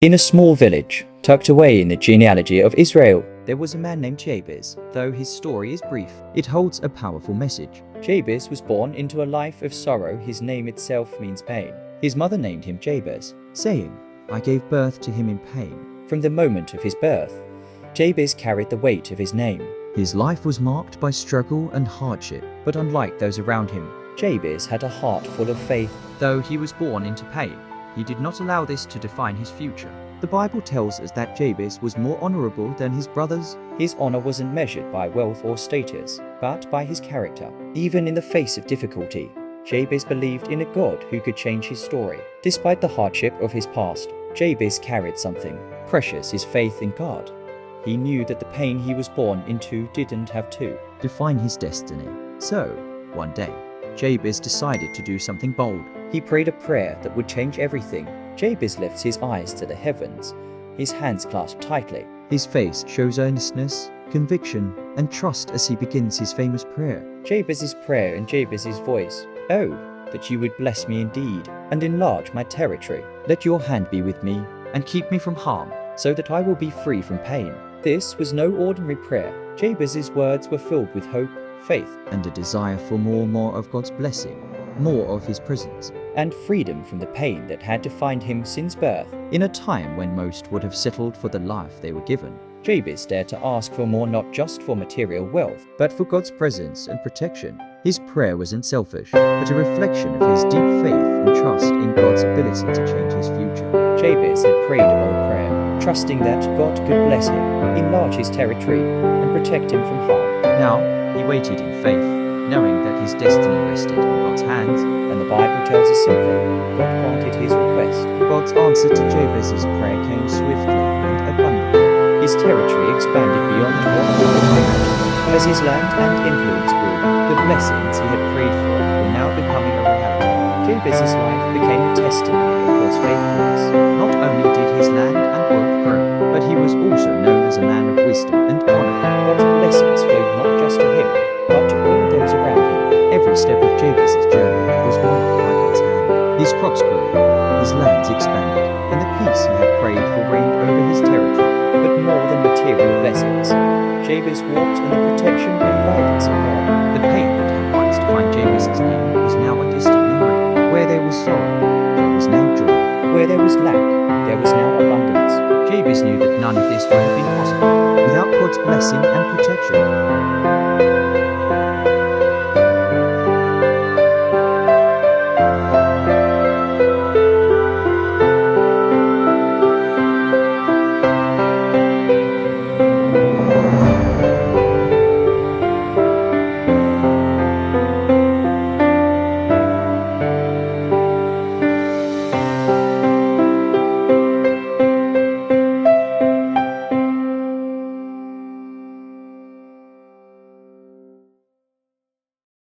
In a small village, tucked away in the genealogy of Israel, there was a man named Jabez. Though his story is brief, it holds a powerful message. Jabez was born into a life of sorrow. His name itself means pain. His mother named him Jabez, saying, "I gave birth to him in pain." From the moment of his birth, Jabez carried the weight of his name. His life was marked by struggle and hardship, but unlike those around him, Jabez had a heart full of faith. Though he was born into pain, he did not allow this to define his future. The Bible tells us that Jabez was more honorable than his brothers. His honor wasn't measured by wealth or status, but by his character. Even in the face of difficulty, Jabez believed in a God who could change his story. Despite the hardship of his past, Jabez carried something precious: his faith in God. He knew that the pain he was born into didn't have to define his destiny. So, one day, Jabez decided to do something bold. He prayed a prayer that would change everything. Jabez lifts his eyes to the heavens, his hands clasped tightly. His face shows earnestness, conviction, and trust as he begins his famous prayer. Jabez's prayer in Jabez's voice: "Oh, that you would bless me indeed, and enlarge my territory. Let your hand be with me, and keep me from harm, so that I will be free from pain." This was no ordinary prayer. Jabez's words were filled with hope, faith, and a desire for more of God's blessing, more of his presence, and freedom from the pain that had defined him since birth. In a time when most would have settled for the life they were given, Jabez dared to ask for more, not just for material wealth, but for God's presence and protection. His prayer wasn't selfish, but a reflection of his deep faith and trust in God's ability to change his future. Jabez had prayed a bold prayer, trusting that God could bless him, enlarge his territory, and protect him from harm. Now, he waited in faith, knowing that his destiny rested in God's hands, and the Bible tells us simply, God granted his request. God's answer to Jabez's prayer came swiftly and abundantly. His territory expanded beyond what he could imagine. As his land and influence grew, the blessings he had prayed for were now becoming a reality. Jabez's life became a testimony of God's faithfulness. Not only did his land and wealth grow, but he was also known as a man of wisdom and honor. God's blessings flowed not just to him, but to all those around him. Every step of Jabez's journey was marked by God's hand. His crops grew, his lands expanded, and the peace he had prayed for reigned over his territory. But more than material blessings, Jabez walked in the protection and guidance of God. The pain that had once defined Jabez's name was now a distant memory. Where there was sorrow, there was now joy. Where there was lack, there was now abundance. Jabez knew that none of this would have been possible without God's blessing and protection.